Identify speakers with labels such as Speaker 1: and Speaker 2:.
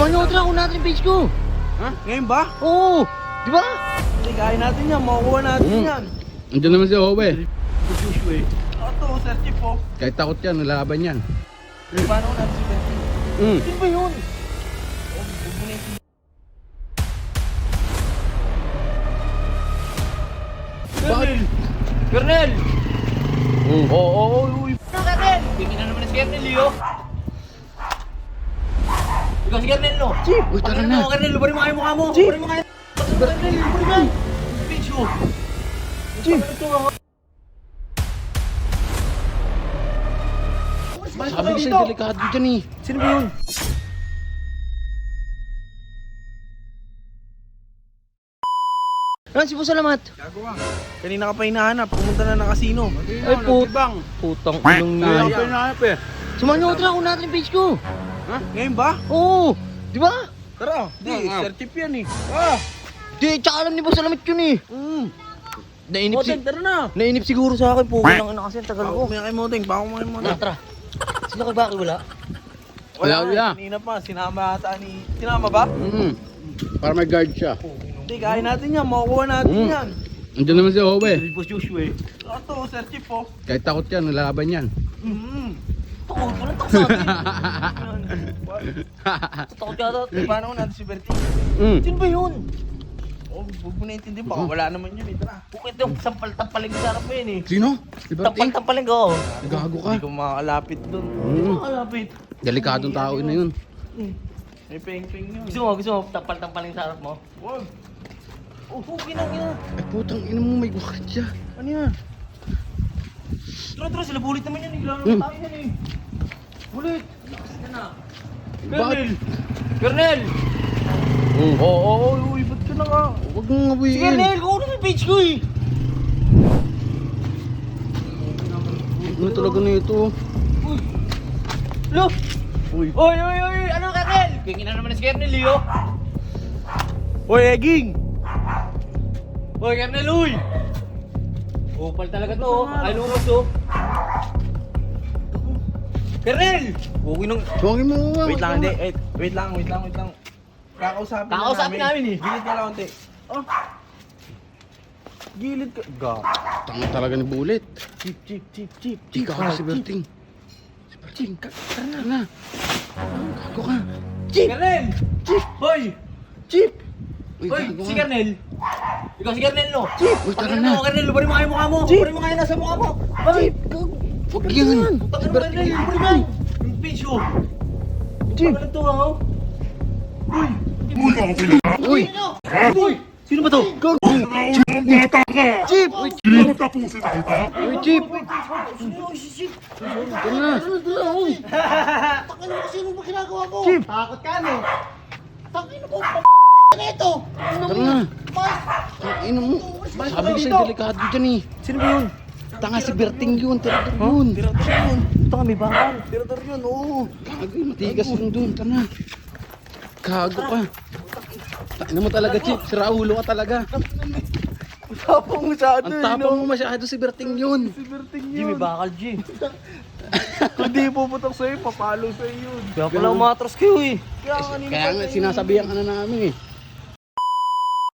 Speaker 1: Sumali ako, tara, natin yung page ko.
Speaker 2: Ha? Ngayon ba?
Speaker 1: Oo, di ba?
Speaker 2: Hindi, kaya natin yan. Makukuha natin yan.
Speaker 3: Andiyan naman si Owe.
Speaker 2: Ito, Sir Chief po.
Speaker 3: Kahit takot yan, nalaban yan.
Speaker 2: Paano ko natin si Sir Chief?
Speaker 1: Sino ba yun?
Speaker 2: Bakit?
Speaker 1: Kernel!
Speaker 3: Oo.
Speaker 1: Ano, Kernel? Tingin na naman si Kernel, Leo. Ikaw si Kernel, no?
Speaker 3: Chief, uy, tara na.
Speaker 1: Kernel, lubarin mo kayo mukha mo. Chief! Lubarin mo kayo. Kernel, lubarin mo. Page ko.
Speaker 2: Chief!
Speaker 3: Sabi ko sa'yo, delikado dyan eh.
Speaker 2: Sino ba yun?
Speaker 1: Ano si Pusalamat?
Speaker 2: Gagawa. Kanina ka pa hinahanap. Pumunta na ng casino.
Speaker 1: Ay, putang. Putang inong
Speaker 3: Kaya
Speaker 1: yan.
Speaker 3: ka hinahanap eh.
Speaker 1: Sumali ako, tara, natin yung page ko.
Speaker 2: Ha? Ngayon ba?
Speaker 1: Oo, di ba?
Speaker 2: Tara. Di,
Speaker 3: Ah.
Speaker 2: Sir Chief yan eh. Ah!
Speaker 1: Di, tsaka alam ni Pusalamat yun eh. Nainip,
Speaker 2: Moteng, tara na.
Speaker 1: nainip siguro sa akin. Pugo lang ina kasi ang tagal ko.
Speaker 2: Pako mo kay Moteng. Pako mo kay
Speaker 1: Tara,
Speaker 2: Moteng.
Speaker 1: tara. Sila kay Baki wala?
Speaker 3: Wala.
Speaker 2: Kanina pa. Sinama ata ni... Sinama ba?
Speaker 3: Para may guard siya.
Speaker 2: Hindi, kaya natin yan. Makukuha natin yan.
Speaker 3: Andiyan naman si Owe.
Speaker 1: Boss Joshua eh.
Speaker 2: Ito, Sir Chief po.
Speaker 3: Kahit takot yan, nalaban yan.
Speaker 1: Takot, walang takot sa akin. Takot yata.
Speaker 2: Paano ko natin si Bertie?
Speaker 1: Sino ba yun?
Speaker 2: Oh, huwag mo naintindihan. Baka wala naman yun eh. Tara.
Speaker 1: Bukit yung sampal-tampaling sa harap mo yun eh.
Speaker 3: Sino? Si Bertie?
Speaker 1: Tampal-tampaling ko.
Speaker 3: Gago ka.
Speaker 2: Hindi ko makakalapit doon.
Speaker 1: Makalapit.
Speaker 3: Delikadong tao na yun.
Speaker 2: May peng-peng yun.
Speaker 1: Gusto mo, tampal-tampaling sa harap mo?
Speaker 2: Wag.
Speaker 1: Oh, okay lang yun.
Speaker 3: Ay putang ina mo, may guard siya.
Speaker 2: Ano yan?
Speaker 1: Tara, sila bulit naman yan. Naglaro tayo yan eh. Bulit. Lakas ka na.
Speaker 3: Bakit?
Speaker 1: Kernel!
Speaker 2: Oo, uy, ba't ka na ka?
Speaker 3: Huwag mong
Speaker 1: Si
Speaker 3: ngabuyin.
Speaker 1: Kernel, kung ano sa page ko eh.
Speaker 3: Ano talaga na ito?
Speaker 1: Lo! Uy, ano Kernel? Tingin na naman si Kernel, Leo.
Speaker 2: Uy, Eging!
Speaker 1: Uy, Kernel, uy! Upal talaga to, oh. Ay, lumabas to. Kernel! Okay nung...
Speaker 3: Huwagin mo.
Speaker 2: Wait lang, hindi. Wait lang. Kakausapin
Speaker 1: namin eh.
Speaker 2: Gilid ka lang, konti. Oh. Gilid ka.
Speaker 3: Tanga talaga ni Bullet.
Speaker 2: Chip.
Speaker 3: Ikaw si Berting. Si Berting, tara na. Gago ka.
Speaker 1: Kernel! Hoy!
Speaker 2: Chip!
Speaker 3: Uy,
Speaker 1: Hoy,
Speaker 3: gago
Speaker 1: si
Speaker 3: ka.
Speaker 1: Kernel! Ikaw si Kernel, no?
Speaker 3: Uy, tara na.
Speaker 1: Kernel, lubarin mo kayo mukha mo.
Speaker 2: Chip!
Speaker 1: Lubarin mo kayo nasa mukha mo.
Speaker 2: Chip!
Speaker 3: Huwag yan.
Speaker 1: Takot mo, Kernel, lubarin mo. Yung page ko.
Speaker 2: Chip!
Speaker 1: Ano to, ha?
Speaker 3: Uy.
Speaker 1: Uy! Sino ba to?
Speaker 3: Chip! Uy, Chip! Tara na.
Speaker 1: Takot mo kasi ano ba ginagawa ko?
Speaker 2: Chip!
Speaker 1: Takot ka, no? Takot mo, na ito.
Speaker 3: Tara na. Ina mo. Sabi ko sa'yo, delikado dyan eh.
Speaker 2: Sino ba yun?
Speaker 3: Tanga si Berting yun. Tirador yun.
Speaker 2: Tirador yun.
Speaker 1: Ito kami bakal.
Speaker 2: Tirador yun, oo.
Speaker 3: Gago, matigas yun dun. Tara na. Gago ka. Taina mo talaga, Chip. Sira ulo ka talaga.
Speaker 2: Tapang masyado
Speaker 3: Ang tapang mo masyado si Berting yun.
Speaker 2: Si Berting
Speaker 1: Jimmy
Speaker 2: yun.
Speaker 1: bakal, G.
Speaker 2: Kung di puputok sa'yo, papalo sa'yo yun.
Speaker 1: Kaya pala umatras kayo eh.
Speaker 2: Kaya kanina
Speaker 3: Kaya nga, sinasabihan ka na namin eh.